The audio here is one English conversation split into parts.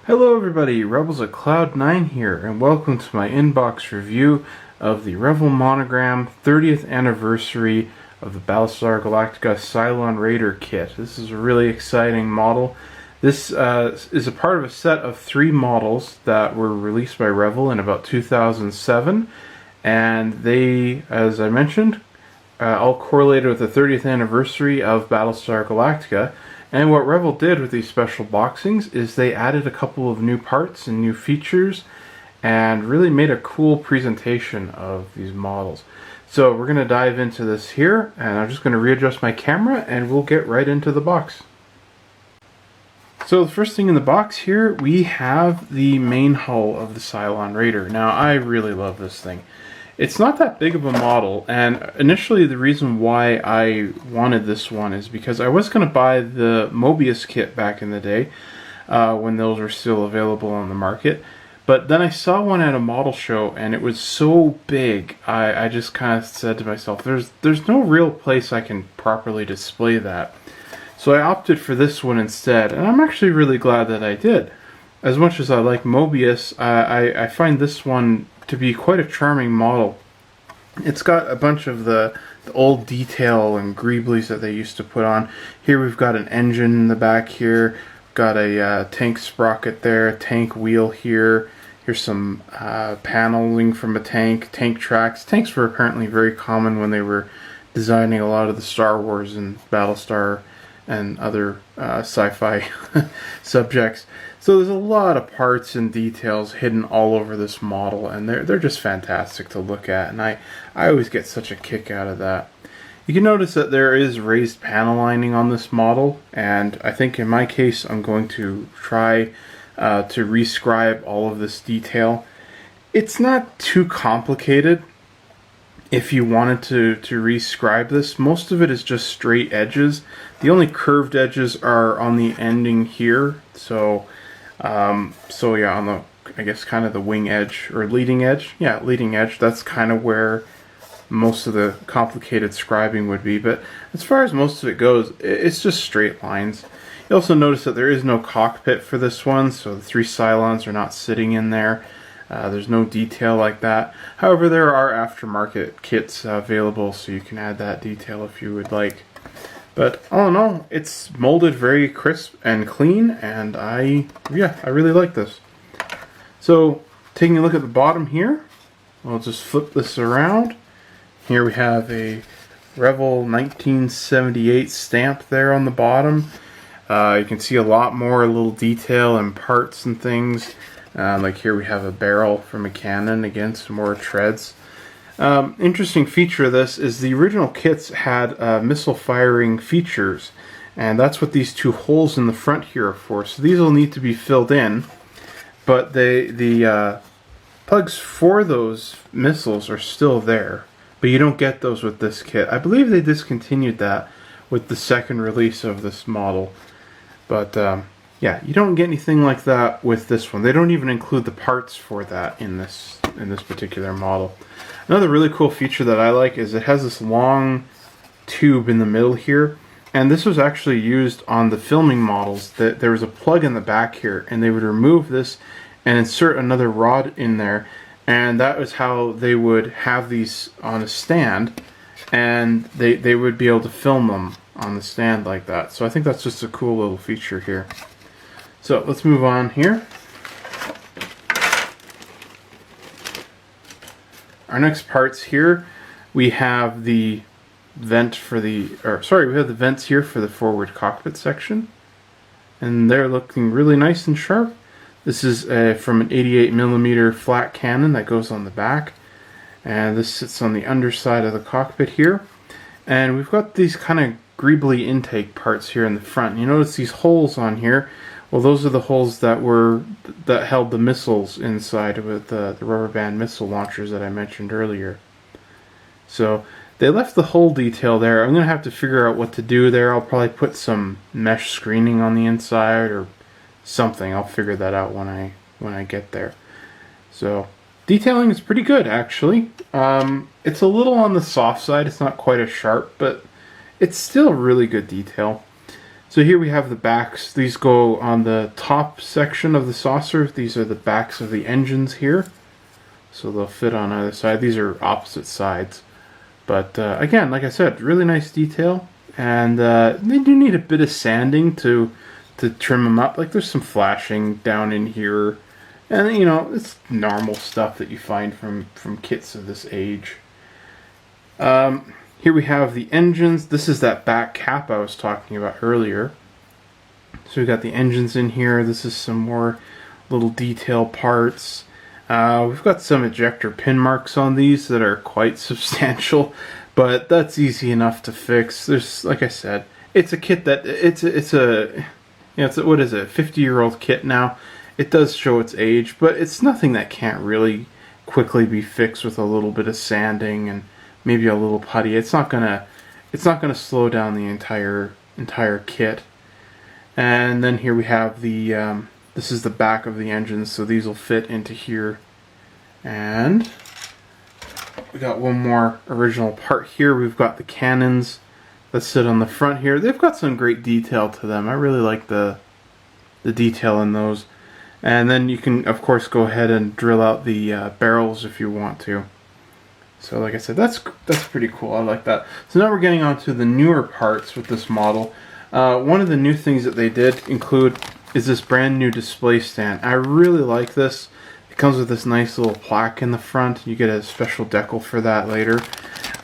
Hello everybody, Rebels at Cloud9 here, and welcome to my inbox review of the Revell Monogram 30th anniversary of the Battlestar Galactica Cylon Raider kit. This is a really exciting model. This is a part of a set of 3 models that were released by Revell in about 2007, and they, as I mentioned, all correlated with the 30th anniversary of Battlestar Galactica. And what Revell did with these special boxings is they added a couple of new parts and new features and really made a cool presentation of these models. So we're going to dive into this here, and I'm just going to readjust my camera and we'll get right into the box. So the first thing in the box here, we have the main hull of the Cylon Raider. Now I really love this thing. It's not that big of a model, and initially the reason why I wanted this one is because I was going to buy the Mobius kit back in the day when those were still available on the market. But then I saw one at a model show and it was so big, I just kind of said to myself, there's no real place I can properly display that. So I opted for this one instead, and I'm actually really glad that I did. As much as I like Mobius, I find this one to be quite a charming model. It's got a bunch of the old detail and greeblies that they used to put on. Here we've got an engine in the back here, got a tank sprocket there, a tank wheel here. Here's some paneling from a tank, tank tracks. Tanks were apparently very common when they were designing a lot of the Star Wars and Battlestar and other sci-fi subjects. So there's a lot of parts and details hidden all over this model, and they're just fantastic to look at, and I always get such a kick out of that. You can notice that there is raised panel lining on this model, and I think in my case I'm going to try to rescribe all of this detail. It's not too complicated. If you wanted to rescribe this, most of it is just straight edges. The only curved edges are on the ending here. So yeah, on the, I guess, kind of the wing edge or leading edge. Yeah, leading edge. That's kind of where most of the complicated scribing would be. But as far as most of it goes, it's just straight lines. You also notice that there is no cockpit for this one, so the 3 Cylons are not sitting in there. There's no detail like that. However, there are aftermarket kits available, so you can add that detail if you would like. But all in all, it's molded very crisp and clean, and I really like this. So, taking a look at the bottom here, I'll just flip this around. Here we have a Revell 1978 stamp there on the bottom. You can see a lot more little detail and parts and things. Like here we have a barrel from a cannon, again some more treads. Interesting feature of this is the original kits had missile firing features, and that's what these 2 holes in the front here are for. So these will need to be filled in, but the plugs for those missiles are still there, but you don't get those with this kit. I believe they discontinued that with the second release of this model, but yeah, you don't get anything like that with this one. They don't even include the parts for that in this particular model. Another really cool feature that I like is it has this long tube in the middle here, and this was actually used on the filming models. That there was a plug in the back here, and they would remove this and insert another rod in there, and that was how they would have these on a stand, and they would be able to film them on the stand like that. So I think that's just a cool little feature here. So let's move on here. Our next parts here, we have the vent for the, we have the vents here for the forward cockpit section, and they're looking really nice and sharp. This is from an 88mm flat cannon that goes on the back, and this sits on the underside of the cockpit here. And we've got these kind of greebly intake parts here in the front. You notice these holes on here. Well, those are the holes that held the missiles inside with the rubber band missile launchers that I mentioned earlier. So they left the hole detail there. I'm going to have to figure out what to do there. I'll probably put some mesh screening on the inside or something. I'll figure that out when I get there. So detailing is pretty good, actually. It's a little on the soft side. It's not quite as sharp, but it's still really good detail. So here we have the backs. These go on the top section of the saucer. These are the backs of the engines here. So they'll fit on either side. These are opposite sides. But again, like I said, really nice detail. And they do need a bit of sanding to trim them up. Like there's some flashing down in here. And you know, it's normal stuff that you find from kits of this age. Here we have the engines. This is that back cap I was talking about earlier. So we've got the engines in here. This is some more little detail parts. We've got some ejector pin marks on these that are quite substantial, but that's easy enough to fix. There's, like I said, it's a kit that it's a what is it, 50-year-old kit now. It does show its age, but it's nothing that can't really quickly be fixed with a little bit of sanding and maybe a little putty. It's not gonna slow down the entire kit. And then here we have the this is the back of the engine, so these will fit into here. And we got one more original part here. We've got the cannons that sit on the front here. They've got some great detail to them. I really like the detail in those. And then you can, of course, go ahead and drill out the barrels if you want to. So like I said, that's pretty cool. I like that. So now we're getting on to the newer parts with this model. One of the new things that they did include is this brand new display stand. I really like this. It comes with this nice little plaque in the front. You get a special decal for that later.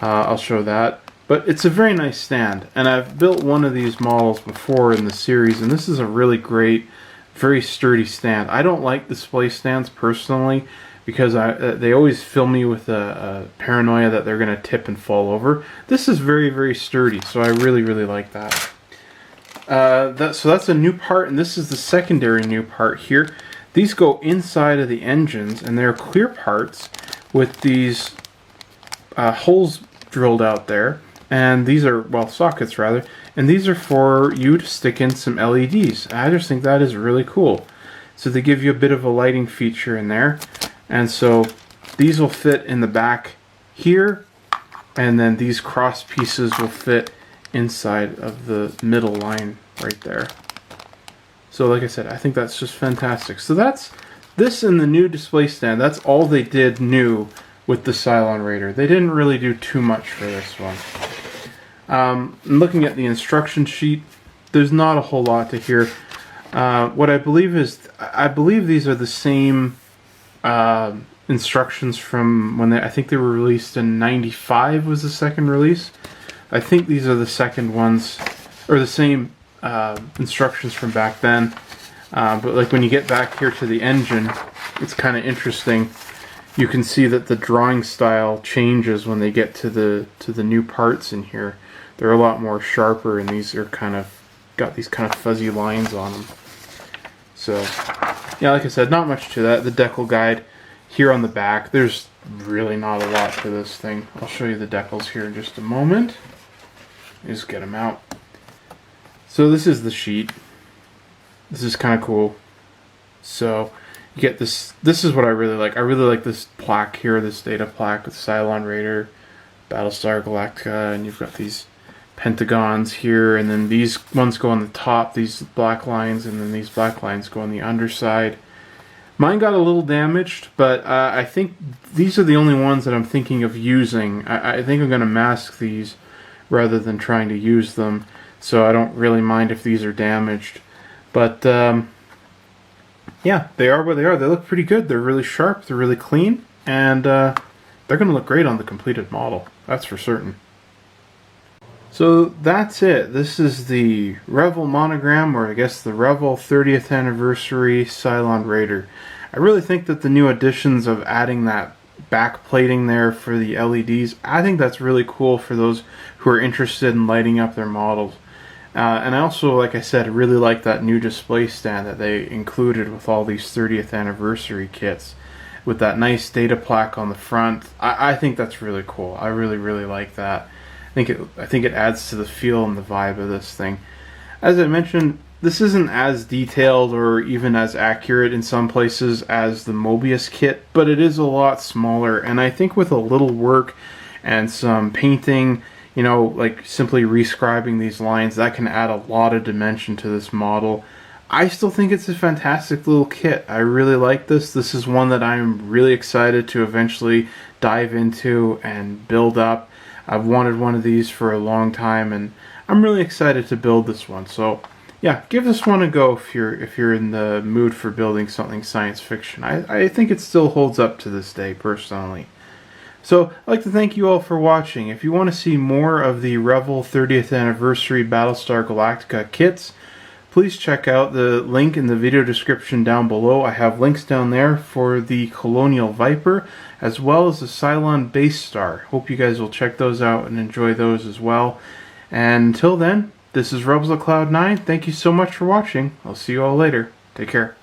I'll show that. But it's a very nice stand. And I've built one of these models before in the series, and this is a really great, very sturdy stand. I don't like display stands personally because they always fill me with a paranoia that they're going to tip and fall over. This is very, very sturdy, so I really, really like that. So that's a new part, and this is the secondary new part here. These go inside of the engines, and they're clear parts with these holes drilled out there. And these are, well, sockets rather, and these are for you to stick in some LEDs. I just think that is really cool. So they give you a bit of a lighting feature in there. And so these will fit in the back here, and then these cross pieces will fit inside of the middle line right there. So like I said, I think that's just fantastic. So that's this in the new display stand. That's all they did new with the Cylon Raider. They didn't really do too much for this one. Looking at the instruction sheet, there's not a whole lot to here. What I believe is, I believe these are the same instructions from when I think they were released in '95 was the second release. I think these are the second ones, or the same instructions from back then. But like when you get back here to the engine, it's kind of interesting. You can see that the drawing style changes when they get to the new parts in here. They're a lot more sharper, and these are kind of got these kind of fuzzy lines on them. So yeah, like I said, not much to that. The decal guide here on the back, there's really not a lot to this thing. I'll show you the decals here in just a moment. Just get them out. So this is the sheet. This is kind of cool. So you get this. This is what I really like. I really like this plaque here, this data plaque with Cylon Raider, Battlestar Galactica, and you've got these pentagons here, and then these ones go on the top, these black lines, and then these black lines go on the underside. Mine got a little damaged, but I think these are the only ones that I'm thinking of using. I think I'm going to mask these rather than trying to use them, so I don't really mind if these are damaged. But yeah, they are what they are. They look pretty good. They're really sharp, they're really clean, and they're going to look great on the completed model. That's for certain. So that's it. This is the Revell monogram, or I guess the Revell 30th anniversary Cylon Raider. I really think that the new additions of adding that back plating there for the LEDs, I think that's really cool for those who are interested in lighting up their models. And I also, like I said, really like that new display stand that they included with all these 30th anniversary kits, with that nice data plaque on the front. I think that's really cool. I really, really like that. I think it adds to the feel and the vibe of this thing. As I mentioned, this isn't as detailed or even as accurate in some places as the Mobius kit, but it is a lot smaller, and I think with a little work and some painting, you know, like simply rescribing these lines, that can add a lot of dimension to this model. I still think it's a fantastic little kit. I really like this. This is one that I'm really excited to eventually dive into and build up. I've wanted one of these for a long time, and I'm really excited to build this one. So yeah, give this one a go if you're in the mood for building something science fiction. I think it still holds up to this day, personally. So I'd like to thank you all for watching. If you want to see more of the Revell 30th Anniversary Battlestar Galactica kits, please check out the link in the video description down below. I have links down there for the Colonial Viper as well as the Cylon Base Star. Hope you guys will check those out and enjoy those as well. And until then, this is Rebels of Cloud 9. Thank you so much for watching. I'll see you all later. Take care.